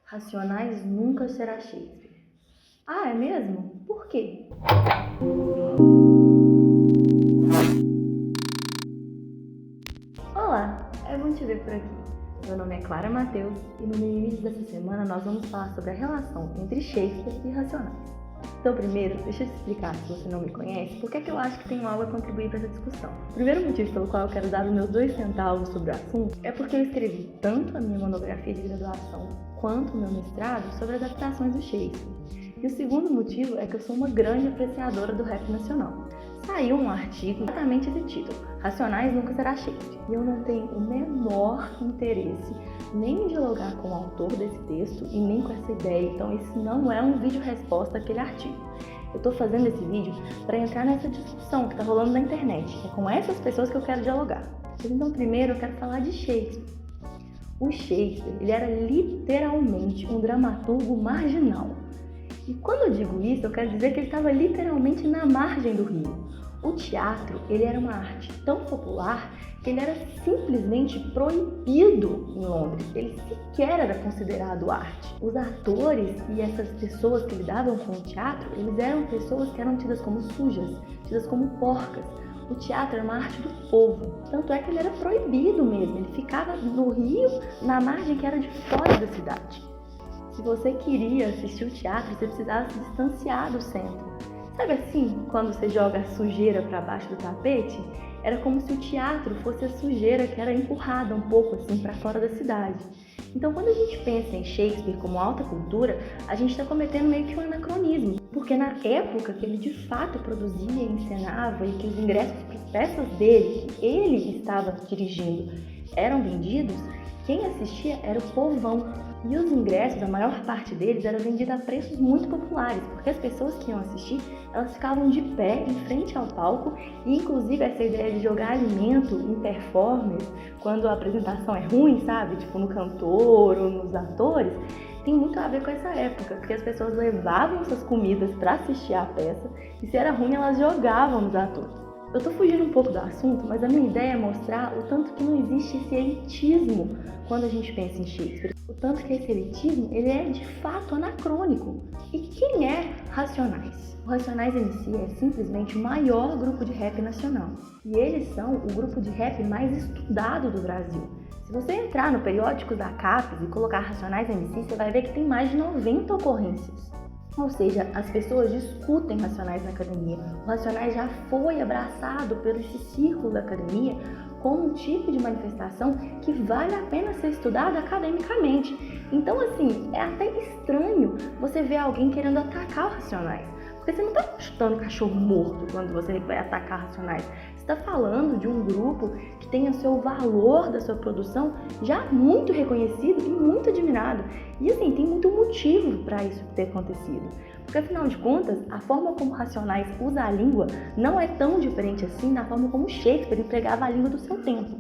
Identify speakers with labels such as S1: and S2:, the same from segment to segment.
S1: Racionais nunca será Shakespeare. Ah, é mesmo? Por quê? Olá, é bom te ver por aqui. Meu nome é Clara Mateus e no início dessa semana nós vamos falar sobre a relação entre Shakespeare e Racionais. Então, primeiro, deixa eu te explicar, se você não me conhece, por que eu acho que tenho algo a contribuir para essa discussão. O primeiro motivo pelo qual eu quero dar os meus 2 centavos sobre o assunto é porque eu escrevi tanto a minha monografia de graduação quanto o meu mestrado sobre adaptações do Shakespeare. E o segundo motivo é que eu sou uma grande apreciadora do rap nacional. Saiu um artigo exatamente esse título, Racionais nunca será Shakespeare. E eu não tenho o menor interesse nem em dialogar com o autor desse texto e nem com essa ideia, então esse não é um vídeo-resposta àquele artigo. Eu estou fazendo esse vídeo para entrar nessa discussão que está rolando na internet, é com essas pessoas que eu quero dialogar. Mas então primeiro eu quero falar de Shakespeare. O Shakespeare, ele era literalmente um dramaturgo marginal. E quando eu digo isso, eu quero dizer que ele estava literalmente na margem do rio. O teatro, ele era uma arte tão popular que ele era simplesmente proibido em Londres. Ele sequer era considerado arte. Os atores e essas pessoas que lidavam com o teatro, eles eram pessoas que eram tidas como sujas, tidas como porcas. O teatro era uma arte do povo. Tanto é que ele era proibido mesmo. Ele ficava no rio, na margem que era de fora da cidade. Se você queria assistir o teatro, você precisava se distanciar do centro. Sabe assim, quando você joga a sujeira para baixo do tapete? Era como se o teatro fosse a sujeira que era empurrada um pouco assim para fora da cidade. Então, quando a gente pensa em Shakespeare como alta cultura, a gente está cometendo meio que um anacronismo. Porque na época que ele de fato produzia e encenava e que os ingressos para as peças dele, que ele estava dirigindo, eram vendidos, quem assistia era o povão. E os ingressos, a maior parte deles, era vendida a preços muito populares, porque as pessoas que iam assistir, elas ficavam de pé em frente ao palco, e inclusive essa ideia de jogar alimento em performance, quando a apresentação é ruim, sabe? Tipo no cantor ou nos atores, tem muito a ver com essa época, porque as pessoas levavam suas comidas para assistir a peça, e se era ruim, elas jogavam nos atores. Eu tô fugindo um pouco do assunto, mas a minha ideia é mostrar o tanto que não existe esse elitismo quando a gente pensa em Shakespeare. O tanto que esse elitismo, ele é de fato anacrônico. E quem é Racionais? O Racionais em si é simplesmente o maior grupo de rap nacional. E eles são o grupo de rap mais estudado do Brasil. Se você entrar no periódico da CAPES e colocar Racionais MC, você vai ver que tem mais de 90 ocorrências. Ou seja, as pessoas discutem Racionais na academia. O Racionais já foi abraçado por esse círculo da academia como um tipo de manifestação que vale a pena ser estudada academicamente. Então, assim, é até estranho você ver alguém querendo atacar os Racionais. Porque você não está chutando cachorro morto quando você vai atacar Racionais. Você está falando de um grupo que tem o seu valor da sua produção já muito reconhecido e muito admirado. E assim, tem muito motivo para isso ter acontecido. Porque afinal de contas, a forma como Racionais usa a língua não é tão diferente assim da forma como Shakespeare empregava a língua do seu tempo.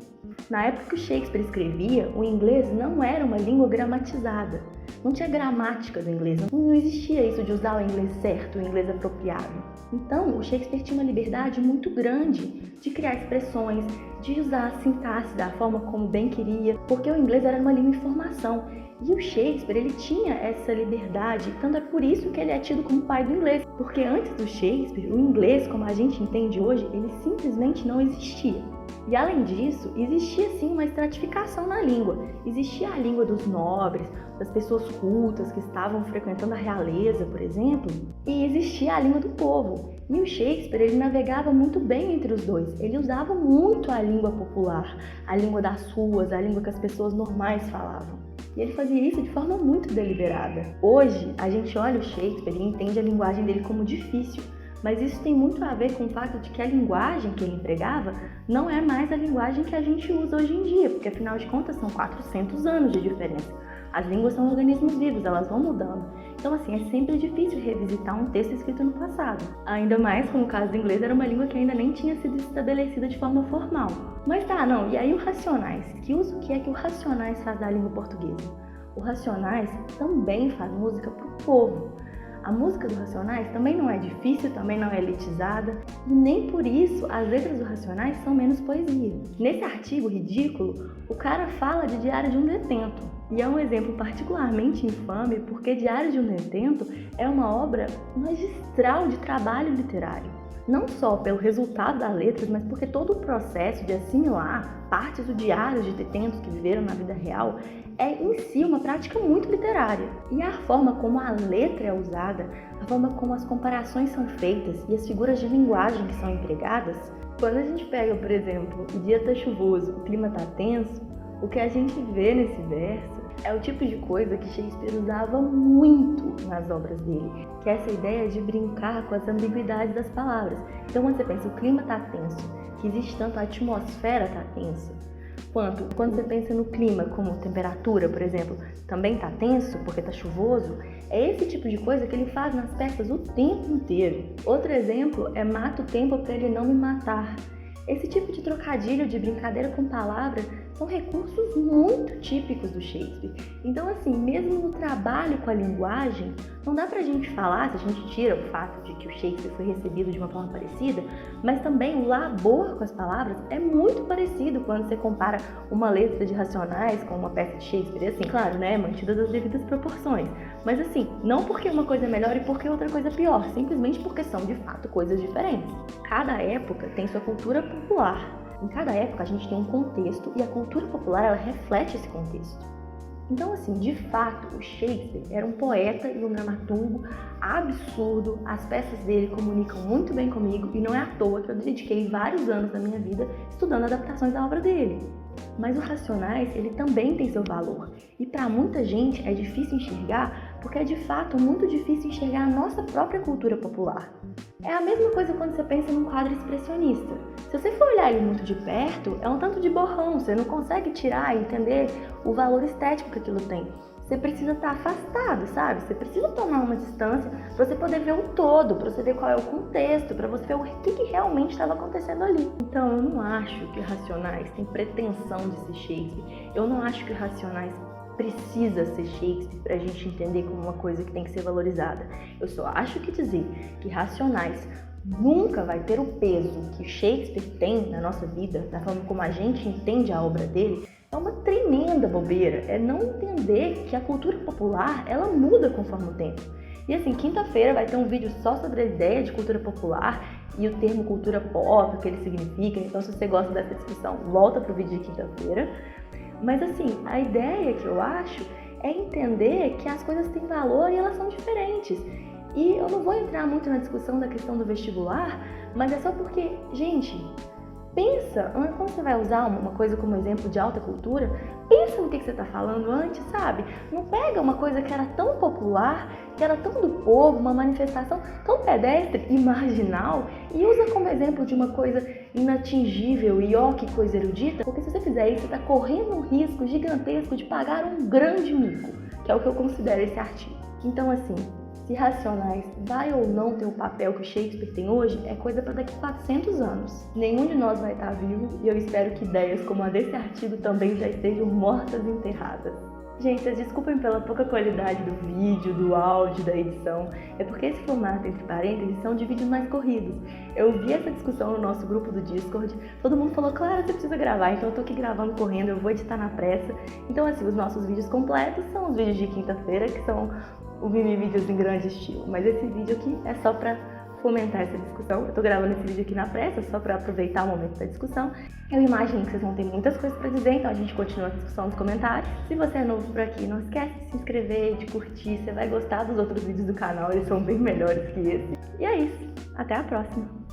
S1: Na época que o Shakespeare escrevia, o inglês não era uma língua gramatizada. Não tinha gramática do inglês, não existia isso de usar o inglês certo, o inglês apropriado. Então, o Shakespeare tinha uma liberdade muito grande de criar expressões, de usar a sintaxe da forma como bem queria, porque o inglês era uma língua em formação. E o Shakespeare, ele tinha essa liberdade, tanto é por isso que ele é tido como pai do inglês. Porque antes do Shakespeare, o inglês, como a gente entende hoje, ele simplesmente não existia. E além disso, existia sim uma estratificação na língua. Existia a língua dos nobres, das pessoas cultas que estavam frequentando a realeza, por exemplo, e existia a língua do povo. E o Shakespeare, ele navegava muito bem entre os dois. Ele usava muito a língua popular, a língua das ruas, a língua que as pessoas normais falavam. E ele fazia isso de forma muito deliberada. Hoje, a gente olha o Shakespeare e entende a linguagem dele como difícil. Mas isso tem muito a ver com o fato de que a linguagem que ele empregava não é mais a linguagem que a gente usa hoje em dia, porque afinal de contas são 400 anos de diferença. As línguas são organismos vivos, elas vão mudando. Então assim, é sempre difícil revisitar um texto escrito no passado. Ainda mais como o caso do inglês era uma língua que ainda nem tinha sido estabelecida de forma formal. Mas tá, não, e aí o Racionais? Que uso que é que o Racionais faz da língua portuguesa? O Racionais também faz música pro povo. A música do Racionais também não é difícil, também não é elitizada, e nem por isso as letras do Racionais são menos poesia. Nesse artigo ridículo, o cara fala de Diário de um Detento. E é um exemplo particularmente infame porque Diário de um Detento é uma obra magistral de trabalho literário. Não só pelo resultado das letras, mas porque todo o processo de assimilar partes do diário de detentos que viveram na vida real é em si uma prática muito literária. E a forma como a letra é usada, a forma como as comparações são feitas e as figuras de linguagem que são empregadas, quando a gente pega, por exemplo, o dia tá chuvoso, o clima tá tenso, o que a gente vê nesse verso é o tipo de coisa que Shakespeare usava muito nas obras dele, que é essa ideia de brincar com as ambiguidades das palavras. Então, quando você pensa, o clima tá tenso, que existe tanto, a atmosfera tá tensa, quanto quando você pensa no clima, como temperatura, por exemplo, também tá tenso porque tá chuvoso, é esse tipo de coisa que ele faz nas peças o tempo inteiro. Outro exemplo é mata o tempo para ele não me matar. Esse tipo de trocadilho, de brincadeira com palavras, são recursos muito típicos do Shakespeare. Então, assim, mesmo no trabalho com a linguagem, não dá pra gente falar, se a gente tira o fato de que o Shakespeare foi recebido de uma forma parecida, mas também o labor com as palavras é muito parecido quando você compara uma letra de Racionais com uma peça de Shakespeare. E assim, claro, né, mantidas as devidas proporções. Mas assim, não porque uma coisa é melhor e porque outra coisa é pior, simplesmente porque são, de fato, coisas diferentes. Cada época tem sua cultura popular. Em cada época a gente tem um contexto e a cultura popular ela reflete esse contexto. Então, assim, de fato, o Shakespeare era um poeta e um dramaturgo absurdo. As peças dele comunicam muito bem comigo e não é à toa que eu dediquei vários anos da minha vida estudando adaptações da obra dele. Mas o Racionais, ele também tem seu valor. E para muita gente é difícil enxergar porque é de fato muito difícil enxergar a nossa própria cultura popular. É a mesma coisa quando você pensa num quadro expressionista. Se você for olhar ele muito de perto, é um tanto de borrão, você não consegue tirar e entender o valor estético que aquilo tem. Você precisa estar afastado, sabe? Você precisa tomar uma distância para você poder ver o todo, para você ver qual é o contexto, para você ver o que realmente estava acontecendo ali. Então, eu não acho que Racionais tem pretensão de ser Shakespeare. Eu não acho que Racionais precisa ser Shakespeare para a gente entender como uma coisa que tem que ser valorizada. Eu só acho que dizer que Racionais nunca vai ter o peso que Shakespeare tem na nossa vida, na forma como a gente entende a obra dele, é uma tremenda bobeira. É não entender que a cultura popular, ela muda conforme o tempo. E assim, quinta-feira vai ter um vídeo só sobre a ideia de cultura popular e o termo cultura pop, o que ele significa. Então, se você gosta dessa discussão, volta pro vídeo de quinta-feira. Mas assim, a ideia que eu acho é entender que as coisas têm valor e elas são diferentes. E eu não vou entrar muito na discussão da questão do vestibular, mas é só porque, gente, pensa, quando você vai usar uma coisa como exemplo de alta cultura, pensa no que você está falando antes, sabe? Não pega uma coisa que era tão popular, que era tão do povo, uma manifestação tão pedestre e marginal, e usa como exemplo de uma coisa inatingível e ó que coisa erudita, porque se você fizer isso, você está correndo um risco gigantesco de pagar um grande mico, que é o que eu considero esse artigo. Então, assim, se Racionais vai ou não ter o papel que o Shakespeare tem hoje, é coisa para daqui a 400 anos. Nenhum de nós vai estar vivo e eu espero que ideias como a desse artigo também já estejam mortas e enterradas. Gente, vocês desculpem pela pouca qualidade do vídeo, do áudio, da edição. É porque esse formato, entre parênteses, são de vídeos mais corridos. Eu vi essa discussão no nosso grupo do Discord, todo mundo falou, claro, você precisa gravar, então eu tô aqui gravando correndo, eu vou editar na pressa. Então, assim, os nossos vídeos completos são os vídeos de quinta-feira, que são os mini vídeos em grande estilo. Mas esse vídeo aqui é só pra fomentar essa discussão. Eu tô gravando esse vídeo aqui na pressa, só para aproveitar o momento da discussão. Eu imagino que vocês vão ter muitas coisas para dizer, então a gente continua a discussão nos comentários. Se você é novo por aqui, não esquece de se inscrever, de curtir, você vai gostar dos outros vídeos do canal, eles são bem melhores que esse. E é isso, até a próxima!